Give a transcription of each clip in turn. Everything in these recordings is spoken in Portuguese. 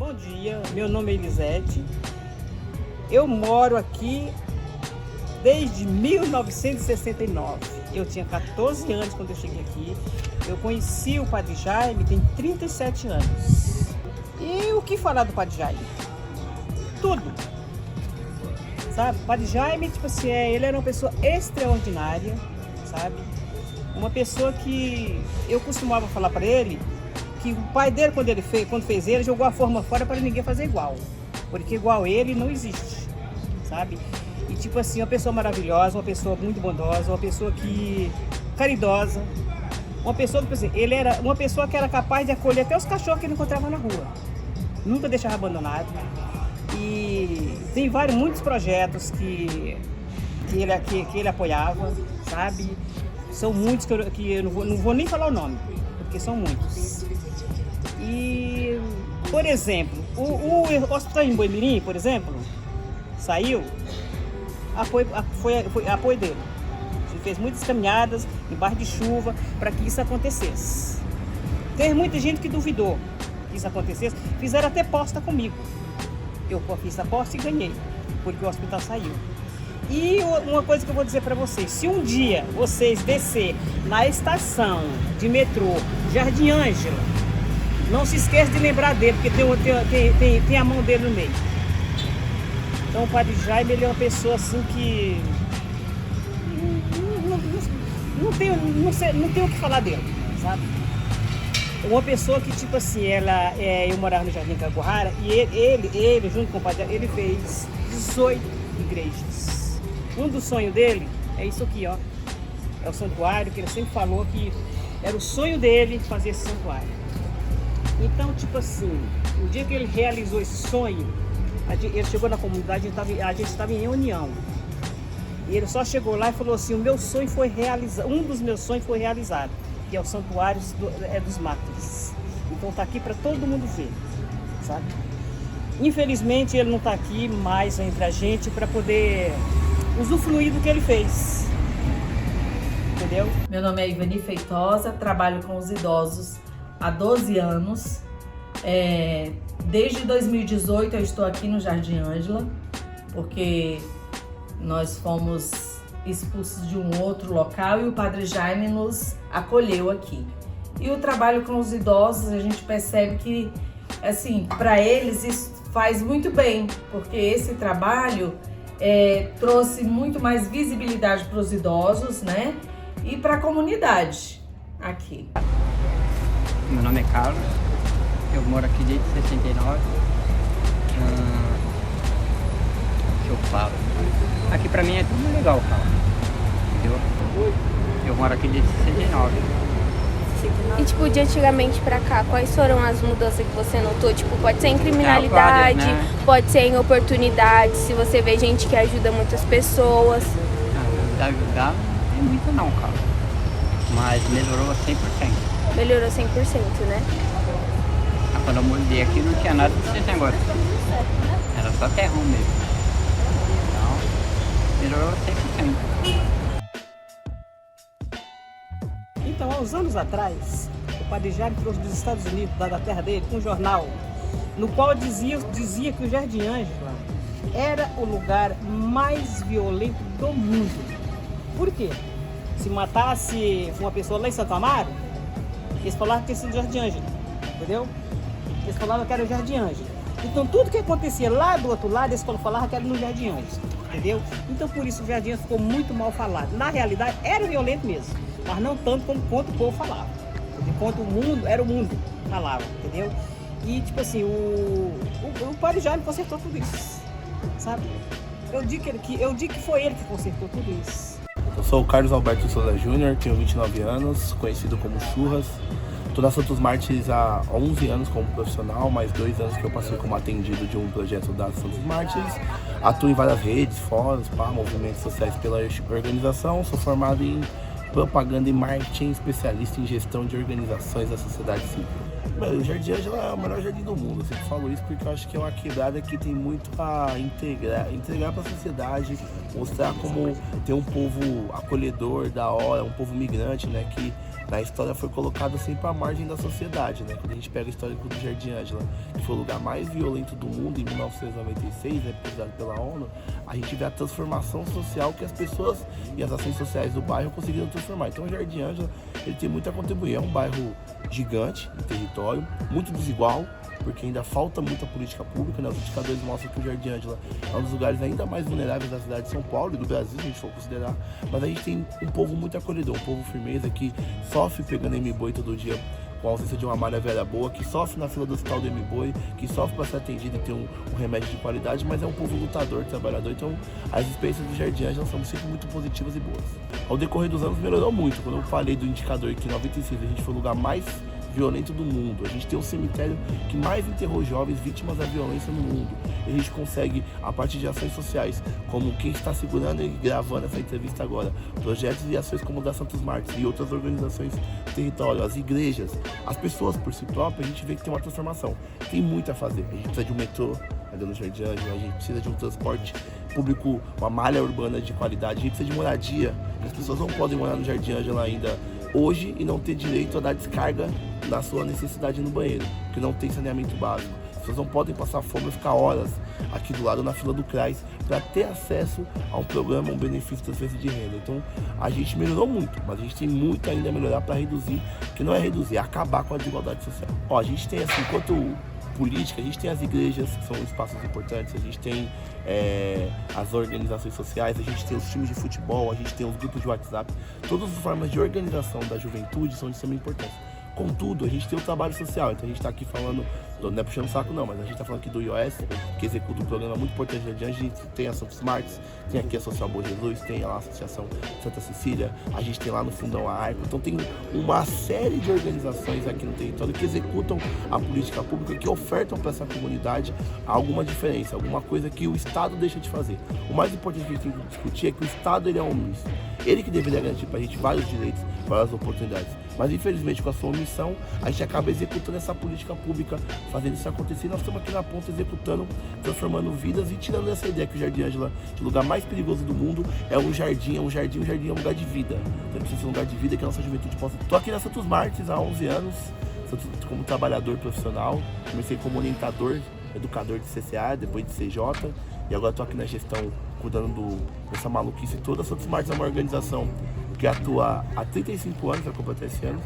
Bom dia, meu nome é Elisete. Eu moro aqui desde 1969. Eu tinha 14 anos quando eu cheguei aqui. Eu conheci o Padre Jaime, tem 37 anos. E o que falar do Padre Jaime? Tudo. Sabe, o Padre Jaime, tipo assim, ele era uma pessoa extraordinária, sabe? Uma pessoa que eu costumava falar para ele que o pai dele, quando fez ele, jogou a forma fora para ninguém fazer igual. Porque igual ele não existe, sabe? E tipo assim, uma pessoa maravilhosa, uma pessoa muito bondosa, uma pessoa que caridosa, uma pessoa, tipo assim, ele era uma pessoa que era capaz de acolher até os cachorros que ele encontrava na rua. Nunca deixava abandonado. E tem muitos projetos que ele apoiava, sabe? São muitos que eu não vou nem falar o nome, porque são muitos. E, por exemplo, o hospital em Boimirim, por exemplo, saiu, foi apoio dele. Ele fez muitas caminhadas embaixo de chuva para que isso acontecesse. Teve muita gente que duvidou que isso acontecesse, fizeram até aposta comigo. Eu fiz a aposta e ganhei, porque o hospital saiu. E uma coisa que eu vou dizer para vocês, se um dia vocês descer na estação de metrô Jardim Ângela, não se esqueça de lembrar dele, porque tem a mão dele no meio. Então o Padre Jaime, ele é uma pessoa assim que não tem o que falar dele, sabe? Uma pessoa que, tipo assim, eu morava no Jardim Caguarara e ele junto com o Padre, ele fez 18 igrejas. Um dos sonhos dele é isso aqui, ó. É o santuário, que ele sempre falou que era o sonho dele fazer esse santuário. Então, tipo assim, o dia que ele realizou esse sonho, ele chegou na comunidade, a gente estava em reunião. E ele só chegou lá e falou assim, um dos meus sonhos foi realizado, que é o santuário dos mártires. Então tá aqui para todo mundo ver, sabe? Infelizmente ele não está aqui mais entre a gente para poder usufruir do que ele fez, entendeu? Meu nome é Ivani Feitosa, trabalho com os idosos há 12 anos. Desde 2018 eu estou aqui no Jardim Ângela, porque nós fomos expulsos de um outro local e o Padre Jaime nos acolheu aqui. E o trabalho com os idosos, a gente percebe que, assim, para eles isso faz muito bem, porque esse trabalho trouxe muito mais visibilidade para os idosos, né? E para a comunidade aqui. Meu nome é Carlos, eu moro aqui desde 69. O que eu falo? Aqui pra mim é tudo legal, cara. Entendeu? Eu moro aqui desde 69. E tipo, de antigamente pra cá, quais foram as mudanças que você notou? Tipo, pode ser em criminalidade, várias, né? Pode ser em oportunidades, se você vê gente que ajuda muitas pessoas. Ajudar não é muito não, cara. Mas melhorou 100%. Melhorou 100%, né? Quando eu mudei aqui não tinha nada desse negócio. Era só terrão mesmo. Então, melhorou 100%. Então, há uns anos atrás, o Padre Jaime trouxe dos Estados Unidos, da terra dele, um jornal, no qual dizia que o Jardim Ângela era o lugar mais violento do mundo. Por quê? Se matasse uma pessoa lá em Santo Amaro, eles falavam que tinha sido Jardim Ângela, entendeu? Eles falavam que era o Jardim Ângela. Então tudo que acontecia lá do outro lado, eles falavam que era no Jardim Ângela, entendeu? Então por isso o Jardim ficou muito mal falado. Na realidade era violento mesmo, mas não tanto quanto o povo falava. Quanto o mundo, era o mundo falava, entendeu? E tipo assim, o Padre Jaime consertou tudo isso, sabe? Eu digo que foi ele que consertou tudo isso. Eu sou o Carlos Alberto Souza Júnior, tenho 29 anos, conhecido como Churras. Estou na Santos Mártires há 11 anos como profissional, mais 2 anos que eu passei como atendido de um projeto da Santos Mártires. Atuo em várias redes, fóruns, movimentos sociais pela organização. Sou formado em propaganda e marketing, especialista em gestão de organizações da sociedade civil. O Jardim Ângela é o melhor jardim do mundo, eu sempre falo isso porque eu acho que é uma quebrada que tem muito a entregar para a sociedade, mostrar como tem um povo acolhedor, da hora, um povo migrante, né, que na história foi colocado sempre à margem da sociedade, né? Quando a gente pega o histórico do Jardim Ângela, que foi o lugar mais violento do mundo em 1996, né, pesquisado pela ONU, a gente vê a transformação social que as pessoas e as ações sociais do bairro conseguiram transformar. Então o Jardim Ângela, ele tem muito a contribuir. É um bairro gigante em território, muito desigual, porque ainda falta muita política pública, né? Os indicadores mostram que o Jardim Ângela é um dos lugares ainda mais vulneráveis da cidade de São Paulo e do Brasil, se a gente for considerar. Mas a gente tem um povo muito acolhedor, um povo firmeza que sofre pegando M-Boi todo dia com a ausência de uma malha velha boa, que sofre na fila do hospital do M-Boi, que sofre para ser atendido e ter um remédio de qualidade, mas é um povo lutador, trabalhador. Então as experiências do Jardim Ângela são sempre muito positivas e boas. Ao decorrer dos anos melhorou muito. Quando eu falei do indicador que em 96 a gente foi o lugar mais violento do mundo, a gente tem o cemitério que mais enterrou jovens vítimas da violência no mundo. E a gente consegue, a partir de ações sociais, como quem está segurando e gravando essa entrevista agora, projetos e ações como o da Santos Martins e outras organizações do território, as igrejas, as pessoas por si próprias, a gente vê que tem uma transformação. Tem muito a fazer. A gente precisa de um metrô ali no Jardim Ângela, a gente precisa de um transporte público, uma malha urbana de qualidade, a gente precisa de moradia. As pessoas não podem morar no Jardim Ângela ainda hoje e não ter direito a dar descarga da sua necessidade no banheiro, porque não tem saneamento básico. As pessoas não podem passar fome e ficar horas aqui do lado na fila do CRAS para ter acesso a um programa, um benefício de transferência de renda. Então a gente melhorou muito, mas a gente tem muito ainda a melhorar para reduzir, que não é reduzir, é acabar com a desigualdade social. Ó, a gente tem assim, enquanto política, a gente tem as igrejas, que são espaços importantes, a gente tem as organizações sociais, a gente tem os times de futebol, a gente tem os grupos de WhatsApp. Todas as formas de organização da juventude são de extrema importância. Contudo, a gente tem o trabalho social, então a gente está aqui falando, não é puxando o saco não, mas a gente está falando aqui do IOS, que executa um programa muito importante de adiante. A gente tem a Santos Martins, tem aqui a Social Bom Jesus, tem lá a Associação Santa Cecília, a gente tem lá no Fundão a ARCO, então tem uma série de organizações aqui no território que executam a política pública, que ofertam para essa comunidade alguma diferença, alguma coisa que o Estado deixa de fazer. O mais importante que a gente tem que discutir é que o Estado ele é omisso, ele que deveria garantir para a gente vários direitos, várias oportunidades. Mas infelizmente com a sua omissão, a gente acaba executando essa política pública, fazendo isso acontecer. Nós estamos aqui na ponta executando, transformando vidas e tirando essa ideia que o Jardim Ângela, o lugar mais perigoso do mundo, é um jardim é um lugar de vida. Então precisa ser um lugar de vida que a nossa juventude possa... Estou aqui na Santos Martins há 11 anos, como trabalhador profissional, comecei como orientador, educador de CCA, depois de CJ, e agora estou aqui na gestão, cuidando dessa maluquice toda. A Santos Martins é uma organização que atua há 35 anos, vai completar esse ano,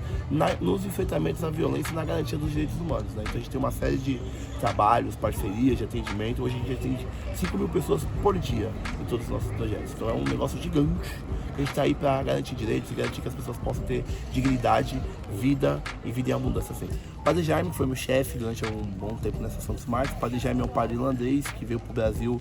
nos enfrentamentos à violência e na garantia dos direitos humanos, né? Então a gente tem uma série de trabalhos, parcerias, de atendimento. Hoje a gente atende 5 mil pessoas por dia em todos os nossos projetos. Então é um negócio gigante. A gente está aí para garantir direitos e garantir que as pessoas possam ter dignidade, vida e vida em abundância sempre. O Padre Jaime foi meu chefe durante um bom tempo nessa Santos Martins. O Padre Jaime é um padre irlandês que veio para o Brasil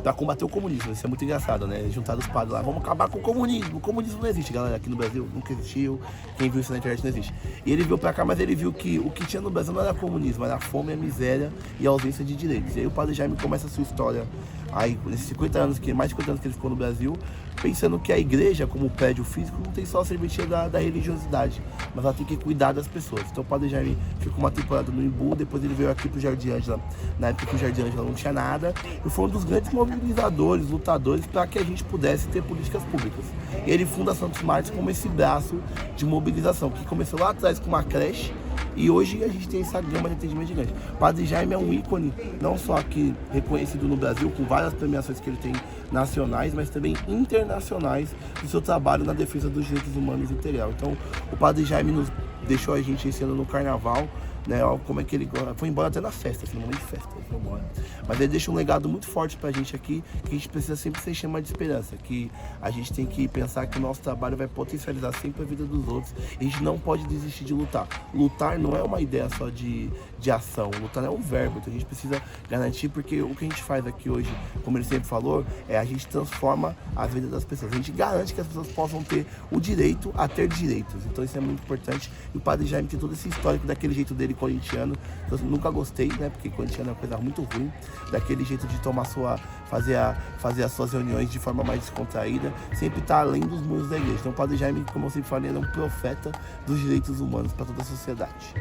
para combater o comunismo. Isso é muito engraçado, né? Juntaram os padres lá, vamos acabar com o comunismo. O comunismo não existe, galera, aqui no Brasil nunca existiu. Quem viu isso na internet não existe. E ele veio para cá, mas ele viu que o que tinha no Brasil não era comunismo, era a fome, a miséria e a ausência de direitos. E aí o Padre Jaime começa a sua história aí, nesses 50 anos, mais de 50 anos que ele ficou no Brasil, pensando que a igreja, como prédio físico, não tem só a serventia da religiosidade, mas ela tem que cuidar das pessoas. Então o Padre Jaime ficou uma temporada no Imbu, depois ele veio aqui pro Jardim Ângela, na época que o Jardim Ângela não tinha nada, e foi um dos grandes mobilizadores, lutadores, para que a gente pudesse ter políticas públicas. E ele funda a Santos Martins como esse braço de mobilização, que começou lá atrás com uma creche, e hoje a gente tem essa gama de atendimento gigante. O Padre Jaime é um ícone, não só aqui reconhecido no Brasil, com várias premiações que ele tem nacionais, mas também internacionais, do seu trabalho na defesa dos direitos humanos integral. Então, o Padre Jaime nos deixou a gente esse ano no Carnaval, né? Como é que ele foi embora até na festa, assim, no momento de festa, ele foi embora. Mas ele deixa um legado muito forte pra gente aqui, que a gente precisa sempre ser chama de esperança, que a gente tem que pensar que o nosso trabalho vai potencializar sempre a vida dos outros, e a gente não pode desistir de lutar. Lutar não é uma ideia só de ação, lutar é um verbo, então a gente precisa garantir, porque o que a gente faz aqui hoje, como ele sempre falou, a gente transforma a vida das pessoas, a gente garante que as pessoas possam ter o direito a ter direitos, então isso é muito importante. E o Padre Jaime tem todo esse histórico daquele jeito dele corintiano, eu nunca gostei, né, porque corintiano é uma coisa muito ruim, daquele jeito de tomar fazer as suas reuniões de forma mais descontraída, sempre tá além dos muros da igreja. Então o Padre Jaime, como eu sempre falei, é um profeta dos direitos humanos para toda a sociedade.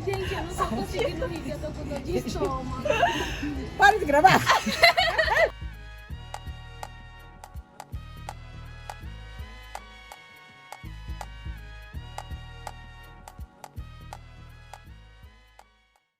Gente, eu não tô conseguindo rir, eu tô com dor de estômago. Para de gravar!